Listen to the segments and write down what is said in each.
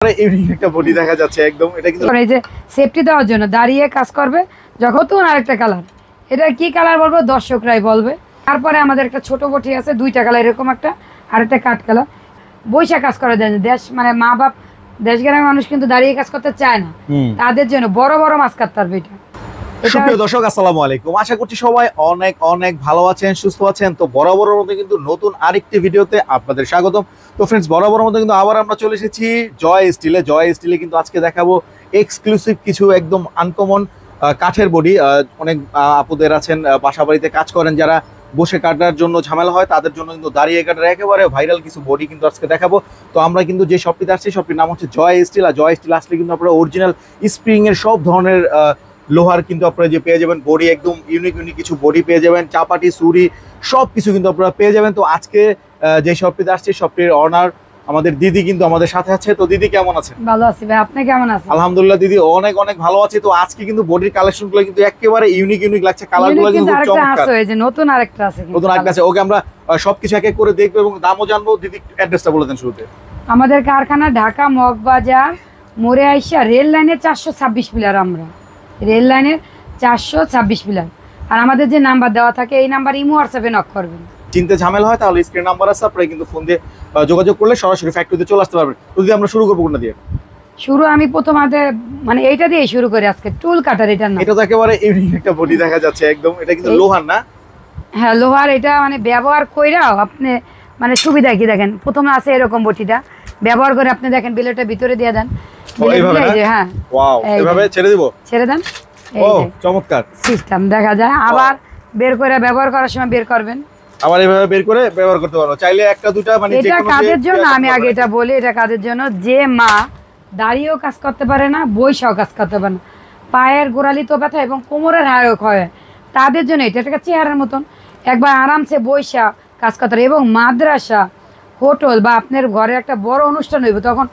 একটা বডি দেখা যাচ্ছে একদম এটা কিন্তু এই যে সেফটি দেওয়ার জন্য দাঁড়িয়ে কাজ করবে। যখন তো আরেকটা কালার, এটা কি কালার বলবো দর্শকরাই বলবে। তারপরে আমাদের একটা ছোট বটি আছে, দুইটা কালার, এরকম একটা আর একটা কাঠ কালার। বৈশা কাজ করে দেয় দেশ, মানে মা বাপ দেশ গ্রামের মানুষ কিন্তু দাঁড়িয়ে কাজ করতে চায় না, তাদের জন্য বড় বড় মাছ কাটতে পারবে এটা। সুপ্রিয় দর্শক আসসালামু আলাইকুম, আশা করছি সবাই অনেক অনেক ভালো আছেন, সুস্থ আছেন। তো বরাবরের মতো কিন্তু নতুন আরেকটি ভিডিওতে আপনাদের স্বাগতম। তো ফ্রেন্ডস, বরাবরের মতো কিন্তু আবার আমরা চলে এসেছি জয় স্টিলে কিন্তু আজকে দেখাবো এক্সক্লুসিভ কিছু একদম আনকমন কাঠের বডি। অনেক আপুদের আছেন বাসা বাড়িতে কাজ করেন, যারা বসে কাটার জন্য ঝামেলা হয়, তাদের জন্য কিন্তু দাঁড়িয়ে কাটার একেবারে ভাইরাল কিছু বডি কিন্তু আজকে দেখাবো। তো আমরা কিন্তু যে শপটিতে আসছি, শপটির নাম হচ্ছে জয় স্টিল। আর জয় স্টিল আসলে কিন্তু আপনারা অরিজিনাল স্প্রিং এর সব ধরনের লোহার কিন্তু আপনারা যে পেয়ে যাবেন বডি, একদম ইউনিক কিছু বডি পেয়ে যাবেন, চাপাটি সুরি সব কিছু কিন্তু আপনারা পেয়ে যাবেন। তো আজকে যে শপটিতে আসছে, শপটির অনার আমাদের দিদি কিন্তু আমাদের সাথে আছে। তো দিদি কেমন আছেন? ভালো আছি ভাই, আপনি কেমন আছেন? আলহামদুলিল্লাহ দিদি অনেক অনেক ভালো আছে। তো আজকে কিন্তু বডির কালেকশনগুলো কিন্তু একেবারে ইউনিক লাগছে, কালারগুলো কিন্তু খুব চমৎকার। আছে, এই যে নতুন আরেকটা আছে, নতুন আরেকটা আছে। ওকে, আমরা সবকিছু এক এক করে দেখবো এবং দামও জানবো। দিদি অ্যাড্রেসটা বলে দেন শুরুতে। আমাদের কারখানা ঢাকা মগবাজার মোড়ে আইসা রেল লাইনের 426 পিলার, আমরা রেল লাইনের 426 পিলার। আর আমাদের যে নাম্বার দেওয়া থাকে এই নাম্বার ইমো হোয়াটসঅ্যাপে নক করবেন। চিনতে ঝামেলা হয় তাহলে স্ক্রিন নাম্বার আছে, আপনারা কিন্তু ফোন দিয়ে যোগাযোগ করলে সরাসরি ফ্যাক্টরিতে চলে আসতে পারবেন। যদি আমরা শুরু করবো কোনটা দিয়ে? শুরু আমি প্রথমে মানে এইটা দিয়ে শুরু করি আজকে, টুল কাটার। এটা না, এটা তো একেবারে ইউনিক একটা বডি দেখা যাচ্ছে একদম। এটা কিন্তু লোহার না? হ্যাঁ লোহার। এটা মানে ব্যবহার কইরাও আপনি মানে সুবিধা কি দেখেন, প্রথমে আছে এরকম বটিটা ব্যবহার করে আপনি দেখেন বিলেটের ভিতরে দিয়ে দেন। হ্যাঁ ওয়াও, এভাবে ছেড়ে দিব, ছেড়ে দেন। ও চমৎকার সিস্টেম দেখা যায়। আবার বের করে ব্যবহার করার সময় বের করবেন, আবার এভাবে বের করে ব্যবহার করতে পারবো চাইলে একটা দুটা। মানে এটা কাদের জন্য আমি আগে এটা বলি, এটা কাদের জন্য যে মা দাঁড়িয়েও কাজ করতে পারে না, বইসাও কাজ করতে পারে না, পায়ের গোড়ালি তো ব্যথা এবং কোমরের হাড়ও ক্ষয়, তাদের জন্য এটা একটা চেহারার মতন একবার আরামসে বইসা কাজ করতে পারে। এবং মাদ্রাসা, হোটেল বা আপনার ঘরে একটা বড় অনুষ্ঠান হইব, তখন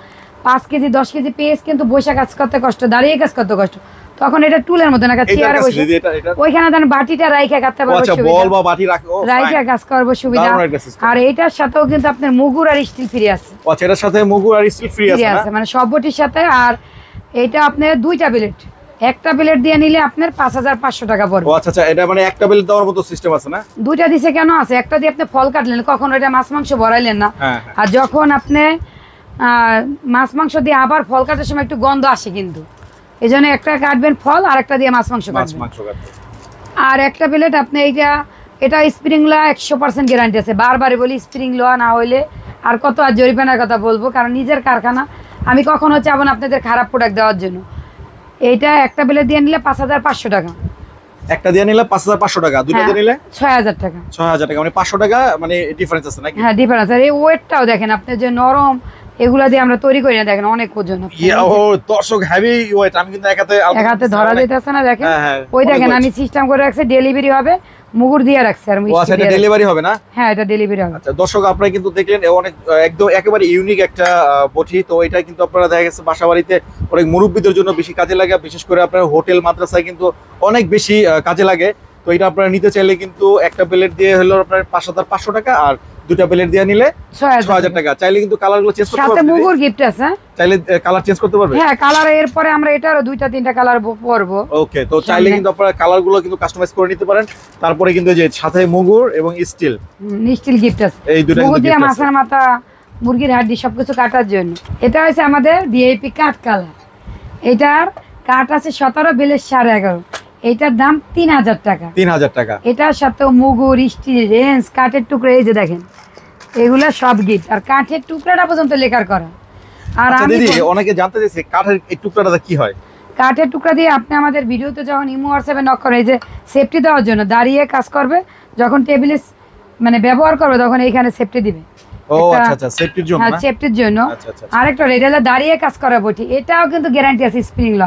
5 কেজি 10 কেজি পেঁয়াজ কিন্তু বইসা কাজ করতে কষ্ট, দাঁড়িয়ে কাজ করতে কষ্ট, তখন এটা টুলের মতন একটা চেয়ারে বসে ওইখানে দেন বাটিটা রাইখা কাটতে পারবো, রাইখা কাজ করবো সুবিধা। আর এইটার সাথেও কিন্তু আপনার মুগুর আর স্টিল ফ্রি আছে। আচ্ছা, এটার সাথে মুগুর আর স্টিল ফ্রি আছে, মানে সব বটির সাথে। আর এইটা আপনার দুইটা প্লেট, একটা প্লেট দিয়ে নিলে আপনার 5500 টাকা পড়বে। আচ্ছা আচ্ছা, এটা মানে একটা প্লেট দেওয়ার মতো সিস্টেম আছে না? দুইটা দিছে কেন আছে, একটা দিয়ে আপনি ফল কাটলেন, কখনো এটা মাছ মাংস ভরাইলেন না। আর যখন আপনি মাছ মাংস দিয়ে আবার ফল কাটার সময় একটু গন্ধ আসে, কিন্তু এই জন্য একটা কাটবেন ফল আর একটা দিয়ে মাছ মাংস কাটবেন। আর একটা প্লেট আপনি এটা স্প্রিং লোহা 100% গ্যারান্টি আছে। বারবারই বলি স্প্রিং লোহা না হইলে আর কত আর জরিমানার কথা বলবো, কারণ নিজের কারখানা, আমি কখনো চাবো না আপনাদের খারাপ প্রোডাক্ট দেওয়ার জন্য। এইটা একটা প্লেট দিয়ে নিলে 5500 টাকা, একটা দিয়ে নিলে 5500 টাকা, দুটো দিয়ে নিলে 6000 টাকা। 6000 টাকা মানে 500 টাকা মানে ডিফারেন্স আছে নাকি? হ্যাঁ ডিফারেন্স। আর এই ওয়েটটাও দেখেন আপনি, যে নরম এগুলা দিয়ে আমরা তৈরি করি না, দেখেন অনেক ওজন। দর্শক হেভি ওয়েট, আমি কিন্তু এক হাতে ধরা যাইতেছে না, দেখেন ওই দেখেন আমি সিস্টেম করে রাখছি, ডেলিভারি হবে মুগুর দিয়ে রাখছি। আর এটা ডেলিভারি হবে না? হ্যাঁ এটা ডেলিভারি হবে। আচ্ছা দর্শক, আপনারা কিন্তু দেখলেন অনেক একদম একেবারে ইউনিক একটা বটি। তো এটা কিন্তু আপনারা দেখা গেছে বাসা বাড়িতে অনেক মুরব্বীদের জন্য বেশি কাজে লাগে, বিশেষ করে আপনার হোটেল মাদ্রাসায় কিন্তু অনেক বেশি কাজে লাগে। তো এটা আপনারা নিতে চাইলে কিন্তু একটা প্লেট দিয়ে হলো আপনার 5500 টাকা, আর দুটা প্লেট দিয়ে নিলে 6000 টাকা। চাইলে কিন্তু কালারগুলো চেঞ্জ করতে পারবেন, সাথে মুগুর গিফট আছে, চাইলে কালার চেঞ্জ করতে পারবেন। হ্যাঁ কালার এর পরে আমরা এটারও 2-3টা কালার করব। ওকে, তো চাইলে কিন্তু আপনারা কালারগুলো কিন্তু কাস্টমাইজ করে নিতে পারেন। তারপরে কিন্তু যে সাথে মুগুর এবং স্টিল গিফট আছে, এই দুটো মুগুর দিয়ে মাছের মাথা, মুরগির হাড়ি সবকিছু কাটার জন্য। এটা হচ্ছে আমাদের ভিআইপি কাট কালার। এটার কাট আছে 17 বেলের 11.5, এটার দাম 3000 টাকা। 3000 টাকা। এটার সাথে মুগুর, স্টিল, রেঞ্জ, কাঠের টুকরা, এই যে দেখেন এগুলা সব গিফট। আর কাঠের টুকরাটা পর্যন্ত লেখার করা। আর দিদি অনেকে জানতে চাইছে কাঠের এই টুকরাটা কি হয়? কাঠের টুকরা দিয়ে আপনি আমাদের ভিডিওতে যখন ইমো হোয়াটসঅ্যাপে নক করেন, এই যে সেফটি দেওয়ার জন্য, দাঁড়িয়ে কাজ করবে, যখন টেবিলে মানে ব্যবহার করবে তখন এইখানে সেফটি দিবে। ও আচ্ছা আচ্ছা, সেফটির জন্য। হ্যাঁ সেফটির জন্য। আরেকটা রেডেলা দাঁড়িয়ে কাজ করা বটি, এটাও কিন্তু গ্যারান্টি আছে স্প্রিং ল।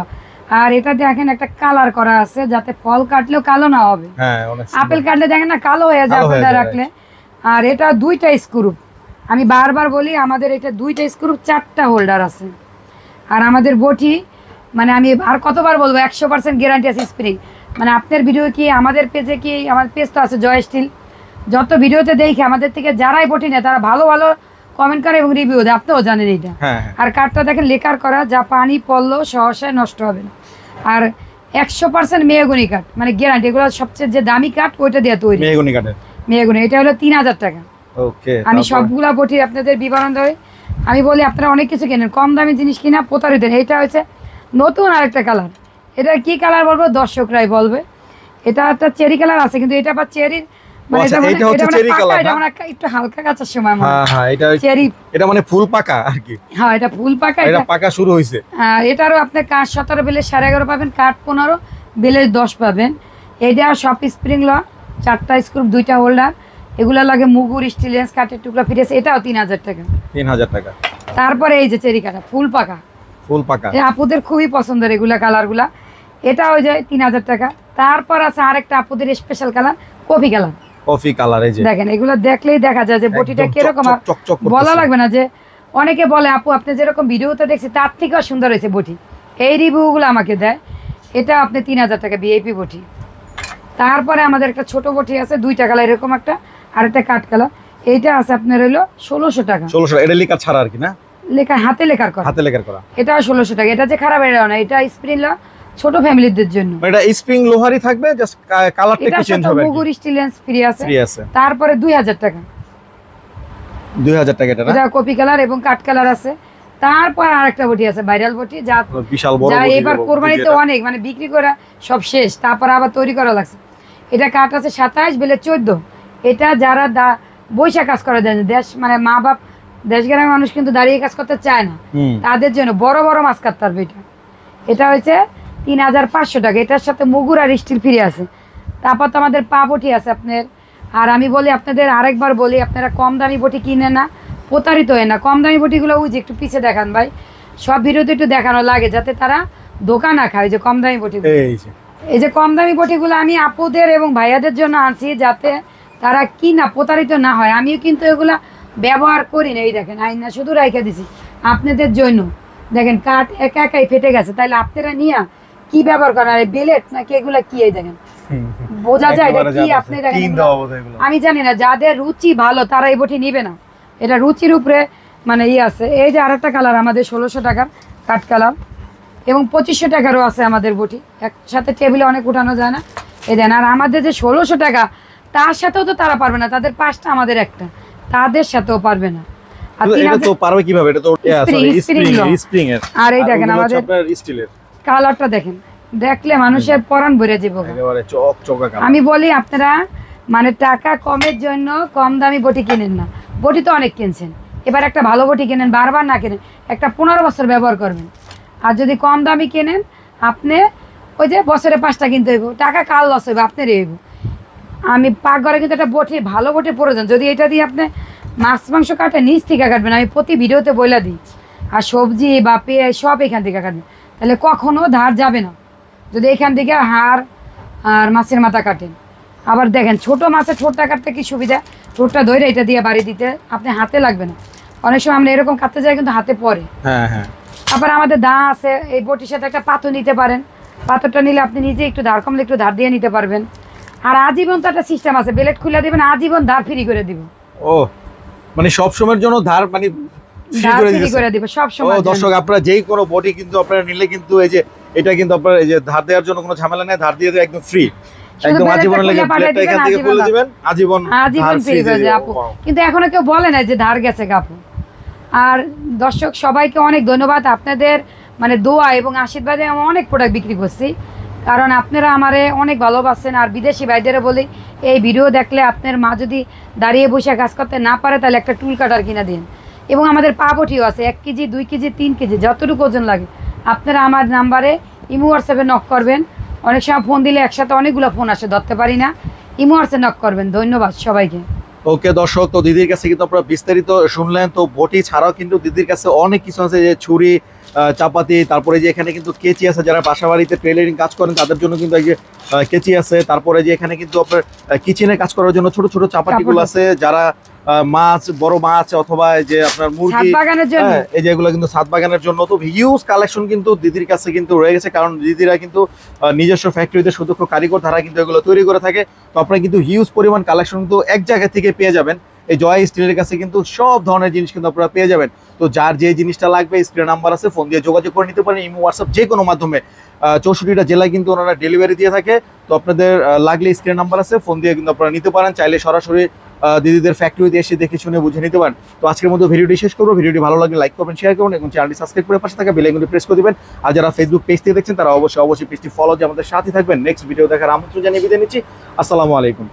আর এটা দেখেন একটা কালার করা আছে, যাতে ফল কাটলেও কালো না হবে। হ্যাঁ আপেল কাটলে দেখেন না কালো হয়ে যায় আপনারা রাখলে। আর এটা 2টা স্ক্রু, আমি বারবার বলি আমাদের এটা 2টা স্ক্রু 4টা হোল্ডার আছে। আর আমাদের বটি মানে আমি আর কতবার বলবো 100% গ্যারান্টি আছে স্প্রিং। মানে আপনার ভিডিও কি আমাদের পেজে, কি আমাদের পেজ তো আছে জয় স্টিল, যত ভিডিওতে দেখি আমাদের থেকে যারাই বটি নেয় তারা ভালো ভালো কমেন্ট করে এবং রিভিউ দেয়, আপনিও জানেন এটা। আর কাঠটা দেখেন লেকার করা, যা পানি পড়লো সহসায় নষ্ট হবে না। আর 100% মেহগনি কাঠ, মানে গ্যারান্টি। এগুলো সবচেয়ে যে দামি কাঠ ওইটা দিয়ে তৈরি, মেহগনি কাঠের। মেহগনি এটা হলো 3000 টাকা। ওকে, আমি সবগুলা বটি আপনাদের বিবরণ দেই। আমি বলি আপনারা অনেক কিছু কেনেন, কম দামি জিনিস কিনা প্রতারিত। এটা হচ্ছে নতুন আরেকটা কালার। এটা কি কালার বলবো দর্শকরাই বলবে। এটা একটা চেরি কালার আছে, কিন্তু এটা আবার চেরির মানে একটু হালকা কাঁচার সময় এটা মানে ফুল পাকা আর কি। হ্যাঁ, এটা ফুল পাকা, এটা পাকা শুরু হইছে। এটারও আপনি কাঠ 17 বেলে 11.5 পাবেন, কাঠ 15 বেলে 10 পাবেন। এটা সব স্প্রিং ল, 4টা স্ক্রু, 2টা হোল্ডার। এগুলা লাগে মুগুর, স্টিলেন্স, কাঠের টুকরা ফিরেছে। এটাও 3000 টাকা। 3000 টাকা। তারপরে এই যে চেরি কাঠা ফুল পাকা, ফুল পাকা আপুদের খুবই পছন্দের এগুলা কালারগুলা। এটা ওই যে 3000 টাকা। তারপর আছে আরেকটা আপুদের special colour, coffee colour. Coffee colour এই যে দেখেন, এগুলো দেখলেই দেখা যায় যে বটিটা কিরকম। বলা লাগবে না যে অনেকে বলে আপু আপনি যেরকম ভিডিওতে দেখছি তার থেকেও সুন্দর হয়েছে বটি, এই রিভিউগুলো আমাকে দেয়। এটা আপনি 3000 টাকা ভিআইপি বটি। তারপরে আমাদের একটা ছোট বটি আছে, 2টা কালার, এরকম একটা আর একটা কাঠ কালার। এইটা আছে আপনার হলো 1600 টাকা। 1600 এটা লেখা ছাড়া আর কি না, লেখা হাতে লেখার করা, হাতে লেখার করা। এটা 1600 টাকা। এটা যে খারাপ এটা না, এটা স্প্রিং লো, ছোট ফ্যামিলিদের জন্য। এটা স্প্রিং লোহারই থাকবে, জাস্ট কালারটা একটু চেঞ্জ হবে। মুগুর স্টিলেন্স ফ্রি আছে। তারপরে 2000 টাকা। 2000 টাকা এটা না, এটা কপি কালার এবং কাঠ কালার আছে। তারপর আরেকটা বটি আছে, ভাইরাল বটি, যা বিশাল বড় বটি। এবার কুরবানিতে অনেক মানে বিক্রি করা সব শেষ, তারপর আবার তৈরি করা লাগছে। এটা কাঠ আছে 27 বেলে 14। এটা যারা বৈশা কাজ করে দেন, দেশ মানে মা বাপ দেশ গ্রামের মানুষ কিন্তু দাঁড়িয়ে কাজ করতে চায় না, তাদের জন্য বড় বড় মাছ কাটতে পারবে। এটা হচ্ছে 3500 টাকা। এটার সাথে মুগুর আর স্টিল ফ্রি আছে। তারপর তো আমাদের পা বটি আছে আপনার। আর আমি বলি আপনাদের আরেকবার বলি, আপনারা কম দামি বটি কিনে না, প্রতারিত হয় না। কম দামি বটিগুলো ওই যে একটু পিছিয়ে দেখান ভাই, সব ভিডিওতে একটু দেখানো লাগে যাতে তারা ধোকা না খায়। যে কম দামি বটিগুলো, এই যে কম দামি বটিগুলো আমি আপুদের এবং ভাইয়াদের জন্য আনছি, যাতে তারা কি না প্রতারিত না হয়। আমিও কিন্তু এগুলা ব্যবহার করি না। এই দেখেন আইনা শুধু রাইখা দিছি আপনাদের জন্য। দেখেন কাঠ একা একাই ফেটে গেছে, তাইলে আপনারা নিয়ে কি ব্যবহার করেন? আর বেলেট নাকি এগুলা কি? এই দেখেন বোঝা যায় এটা কি? আপনি দেখেন, আমি জানি না, যাদের রুচি ভালো তারা এই বটি নিবে না। এটা রুচির উপরে মানে আছে। এই যে আরেকটা কালার আমাদের 1600 টাকার কাঠ কালার, এবং 2500 টাকারও আছে আমাদের বটি। একসাথে টেবিলে অনেক উঠানো যায় না, এই দেন। আর আমাদের যে 1600 টাকা, তার সাথেও তো তারা পারবে না, তাদের 5টা আমাদের একটা, তাদের সাথেও পারবে না। আর এটা তো পারবে কিভাবে? এটা তো স্প্রিং এর। আর এই দেখেন আমাদের আপনার স্টিলের কালারটা দেখেন, দেখলে মানুষের পরাণ ভরে যাবে একেবারে চকচকা কালার। আমি বলি আপনারা মানে টাকা কমের জন্য কম দামি বটি কিনেন না। বটি তো অনেক কিনছেন, এবার একটা ভালো বটি কিনেন, বারবার না কিনেন, একটা 15 বছর ব্যবহার করবেন। আর যদি কম দামি কেনেন আপনি ওই যে বছরে 5টা কিনতে হইব, টাকা কাল লস হইব, আপনারই হইব। আমি পাকঘরে কিন্তু একটা বটি, ভালো বটি প্রয়োজন। যদি এটা দিয়ে আপনি মাছ মাংস কাটে নিচ থেকে কাটবেন, আমি প্রতি ভিডিওতে বইলা দিই। আর সবজি বা পেঁয়াজ সব এখান থেকে কাটবেন, তাহলে কখনো ধার যাবে না। যদি এখান থেকে হাড় আর মাছের মাথা কাটেন। আবার দেখেন ছোট মাছের ঠোঁটটা কাটতে কি সুবিধা, ঠোঁটটা ধরে এটা দিয়ে বাড়ি দিতে আপনি হাতে লাগবে না। অনেক সময় আমরা এরকম কাটতে যাই কিন্তু হাতে পড়ে। আবার আমাদের দা আছে, এই বটির সাথে একটা পাথর নিতে পারেন। পাথরটা নিলে আপনি নিজে একটু ধার কমলে একটু ধার দিয়ে নিতে পারবেন। আর আজীবন তো একটা সিস্টেম আছে, বেলেট খুলে দিবেন, আজীবন ধার ফ্রি করে দিব। ও মানে সব সময়ের জন্য ধার মানে ফ্রি করে দিব সব সময়। ও দর্শক, আপনারা যেই কোনো বডি কিন্তু আপনারা নিলে কিন্তু এই যে এটা কিন্তু আপনারা এই যে ধার দেওয়ার জন্য কোনো ঝামেলা নেই, ধার দিয়ে একদম ফ্রি, একদম আজীবন লাগে। প্লেটটা এখান থেকে খুলে দিবেন, আজীবন ফ্রি হয়ে যাবে আপু। কিন্তু এখনো কেউ বলে না যে ধার গেছে আপু। আর দর্শক সবাইকে অনেক ধন্যবাদ, আপনাদের মানে দোয়া এবং আশীর্বাদে আমি অনেক প্রোডাক্ট বিক্রি করছি, কারণ আপনারা আমারে অনেক ভালোবাসেন। আর বিদেশি ভাইদেরও বলি, এই ভিডিও দেখলে আপনার মা যদি দাঁড়িয়ে বসে কাজ করতে না পারে তাহলে একটা টুল কাটার কিনা দিন। এবং আমাদের পা বটিও আছে, 1 কেজি 2 কেজি 3 কেজি যতটুকু ওজন লাগে। আপনারা আমার নাম্বারে ইমো হোয়াটসঅ্যাপে নক করবেন। অনেক সময় ফোন দিলে একসাথে অনেকগুলো ফোন আসে, ধরতে পারি না। ইমো হোয়াটসঅ্যাপে নক করবেন। ধন্যবাদ সবাইকে। ওকে দর্শক, তো দিদির কাছে কিন্তু আপনারা বিস্তারিত শুনলেন। তো বটি ছাড়াও কিন্তু দিদির কাছে অনেক কিছু আছে, যে ছুরি, চাপাতি, তারপরে যে এখানে কিন্তু কেচি আছে, যারা বাসা বাড়িতে টেইলারিং কাজ করেন তাদের জন্য কিন্তু এই যে কেচি আছে। তারপরে যে এখানে কিন্তু আপনার কিচেনে কাজ করার জন্য ছোট ছোট চাপাতিগুলো আছে, যারা মাছ, বড় মাছ অথবা যে আপনার মুরগি, এই যে এগুলো কিন্তু ছাদ বাগানের জন্য। তো হিউজ কালেকশন কিন্তু দিদির কাছে কিন্তু রয়ে গেছে, কারণ দিদিরা কিন্তু নিজস্ব ফ্যাক্টরিতে সুদক্ষ কারিগর, তারা কিন্তু এগুলো তৈরি করে থাকে। তো আপনারা কিন্তু হিউজ পরিমাণ কালেকশন কিন্তু এক জায়গা থেকে পেয়ে যাবেন। এই জয় স্টিলের কাছে কিন্তু সব ধরনের জিনিস কিন্তু আপনারা পেয়ে যাবেন। তো যার যে জিনিসটা লাগবে স্ক্রিনে নাম্বার আছে, ফোন দিয়ে যোগাযোগ করে নিতে পারেন, ইমো হোয়াটসঅ্যাপ যে কোনো মাধ্যমে। 64টা জেলায় কিন্তু ওনারা ডেলিভারি দিয়ে থাকে। তো আপনাদের লাগলে স্ক্রিনে নাম্বার আছে, ফোন দিয়ে কিন্তু আপনারা নিতে পারেন, চাইলে সরাসরি দিদিদের ফ্যাক্টরিতে এসে দেখে শুনে বুঝে নিতে পারেন। তো আজকের মতো ভিডিওটি শেষ করবো। ভিডিওটি ভালো লাগলে লাইক করবেন, শেয়ার করবেন এবং চ্যানেলটি সাবস্ক্রাইব করে পাশে থাকা বেল আইকনটি প্রেস করে দিবেন। আর যারা ফেসবুক পেজ থেকে দেখছেন তারা অবশ্যই পেজটি ফলো দিয়ে আমাদের সাথে থাকবেন। নেক্সট ভিডিও দেখার আমন্ত্রণ জানিয়ে বিদায় নিচ্ছি। আসসালামু আলাইকুম।